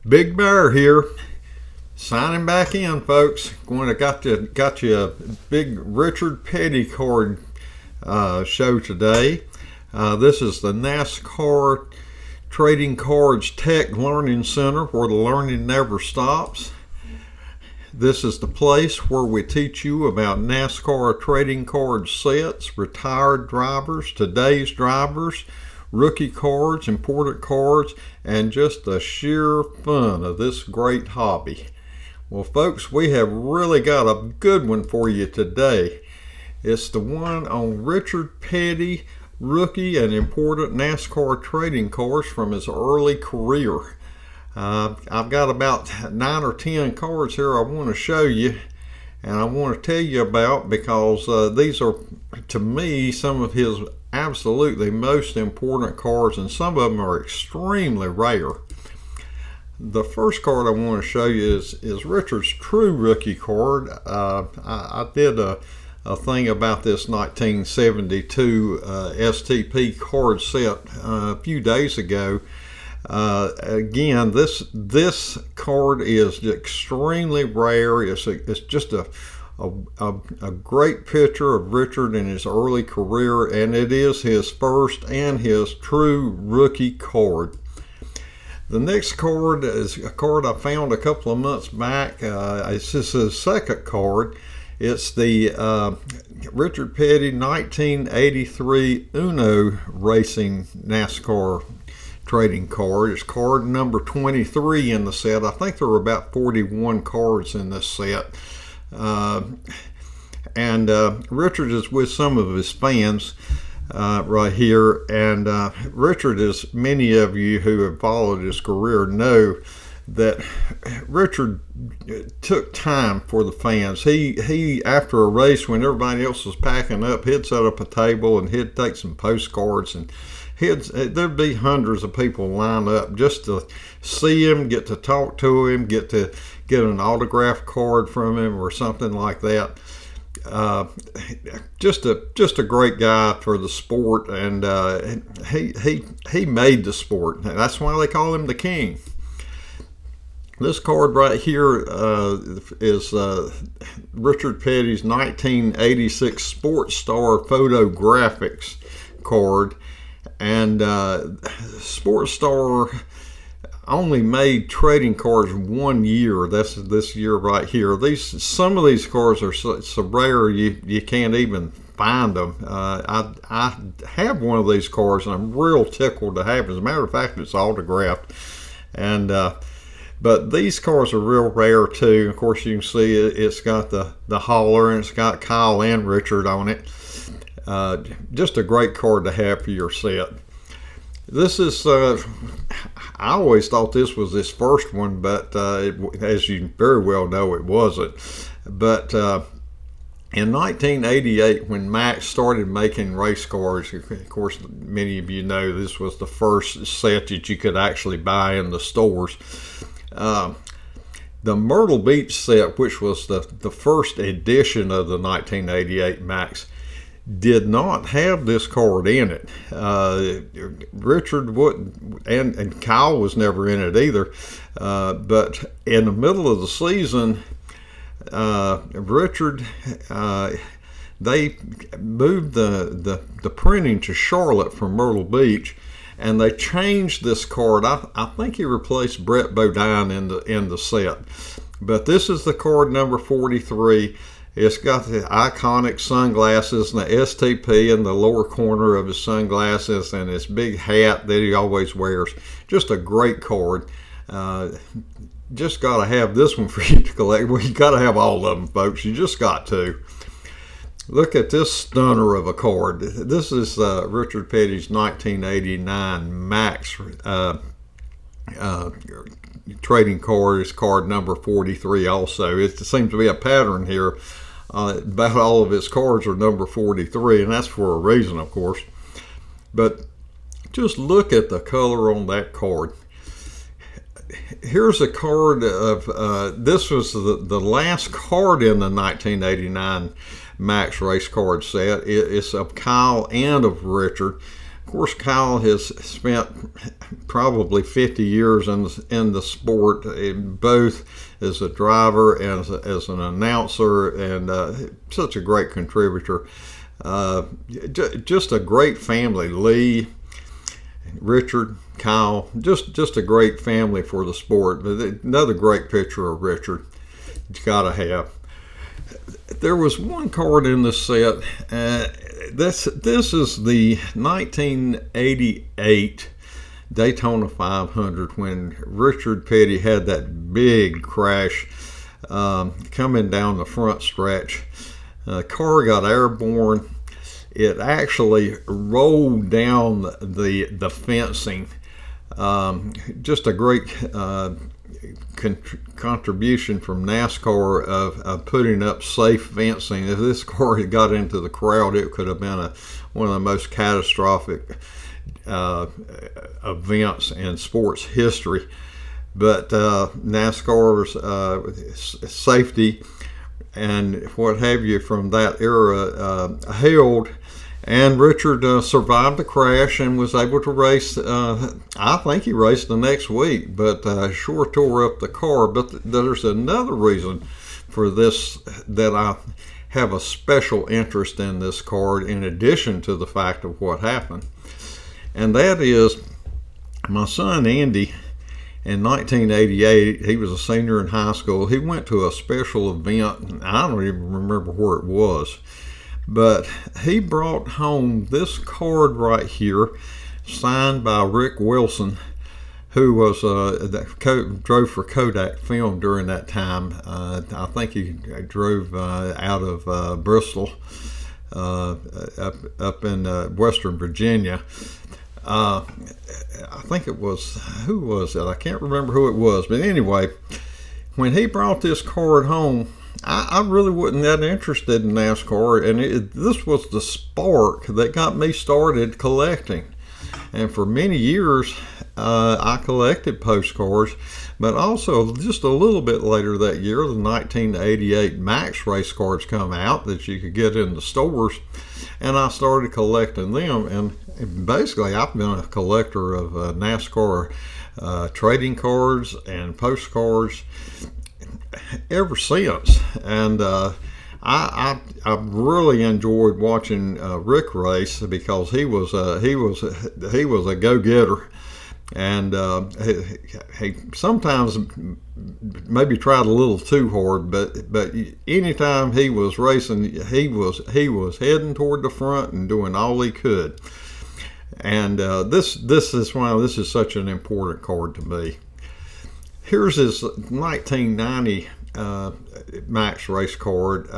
Big Bear here, signing back in, folks. Got you a big Richard Petty card show today. This is the NASCAR Trading Cards Tech Learning Center, where the learning never stops. This is the place where we teach you about NASCAR trading card sets, retired drivers, today's drivers, rookie cards, important cards, and just the sheer fun of this great hobby. Well, folks, we have really got a good one for you today. It's the one on Richard Petty, rookie and important NASCAR trading cards from his early career. I've got about 9 or 10 cards here I want to show you, and I want to tell you about because these are, to me, some of his absolutely most important cards, and some of them are extremely rare. The first card I want to show you is Richard's true rookie card. I did a thing about this 1972 STP card set a few days ago. Again, this card is extremely rare. It's just a great picture of Richard in his early career, and it is his first and his true rookie card. The next card is a card I found a couple of months back. It's just his second card. It's the Richard Petty 1983 Uno Racing NASCAR trading card. It's card number 23 in the set. I think there were about 41 cards in this set. Richard is with some of his fans right here, and Richard, as many of you who have followed his career know, that Richard took time for the fans. He after a race, when everybody else was packing up, he'd set up a table and he'd take some postcards, and there'd be hundreds of people lined up just to see him, get to talk to him, get an autograph card from him or something like that. Just a great guy for the sport, and he made the sport. That's why they call him the king. This card right here is Richard Petty's 1986 Sports Star Photographics card, and Sports Star only made trading cards 1 year. That's this year right here. Some of these cards are so rare you can't even find them. I have one of these cards, and I'm real tickled to have it. As a matter of fact, it's autographed, and but these cards are real rare too. Of course, you can see it's got the hauler, and it's got Kyle and Richard on it. Just a great card to have for your set. This is, I always thought this was his first one, but as you very well know, it wasn't. But in 1988, when Max started making race cars, of course, many of you know this was the first set that you could actually buy in the stores. The Myrtle Beach set, which was the first edition of the 1988 Max, did not have this card in it. Richard wouldn't, and Kyle was never in it either. But in the middle of the season, Richard, they moved the printing to Charlotte from Myrtle Beach, and they changed this card. I think he replaced Brett Bodine in the set. But this is the card number 43. It's got the iconic sunglasses and the STP in the lower corner of his sunglasses, and his big hat that he always wears. Just a great card. Just got to have this one for you to collect. Well, you got to have all of them, folks. You just got to. Look at this stunner of a card. This is Richard Petty's 1989 Max trading card. It's card number 43 also. It seems to be a pattern here. About all of his cards are number 43, and that's for a reason, of course. But just look at the color on that card. Here's a card of, this was the last card in the 1989 Max race card set. It's of Kyle and of Richard. Of course, Kyle has spent probably 50 years in the sport, both as a driver and as an announcer, and such a great contributor. Just a great family. Lee, Richard, Kyle, just a great family for the sport. But another great picture of Richard you gotta have. There was one card in the set. This is the 1988 Daytona 500 when Richard Petty had that big crash coming down the front stretch. The car got airborne. It actually rolled down the fencing. Just a great contribution from NASCAR of putting up safe fencing. If this car had got into the crowd, it could have been one of the most catastrophic events in sports history. But NASCAR's safety and what have you from that era held. And Richard survived the crash and was able to race. I think he raced the next week, but sure tore up the car. But there's another reason for this, that I have a special interest in this card in addition to the fact of what happened. And that is my son Andy. In 1988, he was a senior in high school. He went to a special event, and I don't even remember where it was. But he brought home this card right here, signed by Rick Wilson, who was drove for Kodak Film during that time. I think he drove out of Bristol, up in Western Virginia. I think it was, who was it? I can't remember who it was. But anyway, when he brought this card home, I really wasn't that interested in NASCAR, and this was the spark that got me started collecting. And for many years, I collected postcards, but also just a little bit later that year, the 1988 Max race cards come out that you could get in the stores, and I started collecting them. And basically, I've been a collector of NASCAR trading cards and postcards ever since. And I really enjoyed watching Rick race because he was a go-getter, and he sometimes maybe tried a little too hard, but anytime he was racing, he was heading toward the front and doing all he could. And this is why this is such an important card to me. Here's his 1990 Max race card.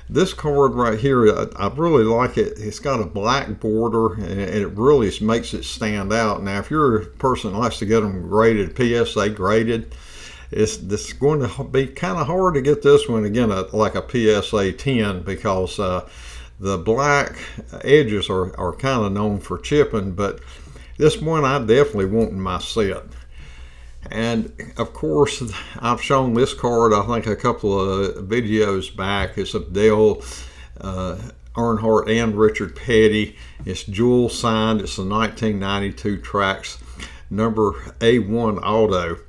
This card right here, I really like it. It's got a black border, and it really makes it stand out. Now, if you're a person that likes to get them graded, PSA graded, it's going to be kind of hard to get this one, again, like a PSA 10, because the black edges are kind of known for chipping, but this one I definitely want in my set. And of course, I've shown this card, I think, a couple of videos back. It's of Dale Earnhardt and Richard Petty. It's jewel signed. It's the 1992 Trax number A1 auto.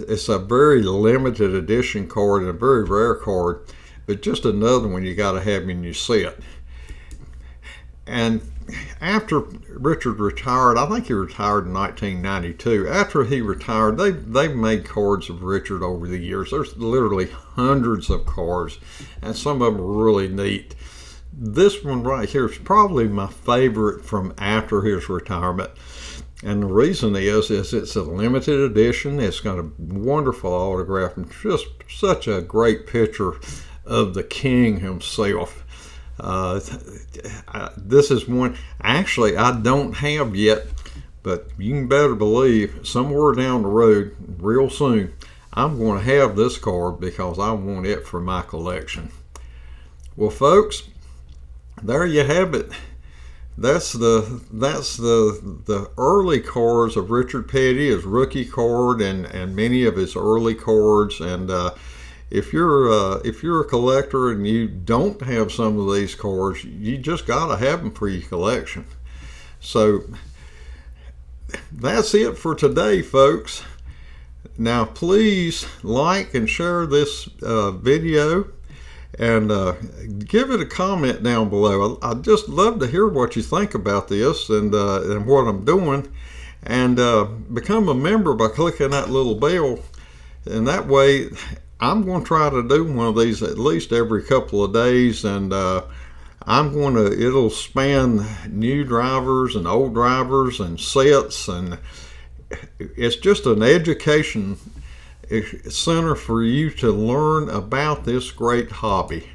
It's a very limited edition card and a very rare card, but just another one you got to have in your set. And after Richard retired, I think he retired in 1992. After he retired, they've made cards of Richard over the years. There's literally hundreds of cards, and some of them are really neat. This one right here is probably my favorite from after his retirement. And the reason is it's a limited edition. It's got a wonderful autograph and just such a great picture of the king himself. This is one actually I don't have yet, but you can better believe somewhere down the road real soon I'm going to have this card because I want it for my collection. Well, folks, there you have it. That's the early cards of Richard Petty, his rookie card, and many of his early cards. And if you're a collector and you don't have some of these cards, you just got to have them for your collection. So that's it for today, folks. Now please like and share this video, and give it a comment down below. I'd just love to hear what you think about this and what I'm doing. And become a member by clicking that little bell, and that way I'm going to try to do one of these at least every couple of days. And it'll span new drivers and old drivers and sets, and it's just an education center for you to learn about this great hobby.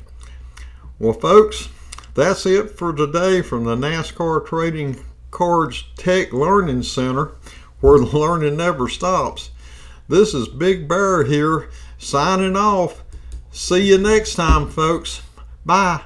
Well, folks, that's it for today from the NASCAR Trading Cards Tech Learning Center, where the learning never stops. This is Big Bear here, signing off. See you next time, folks. Bye.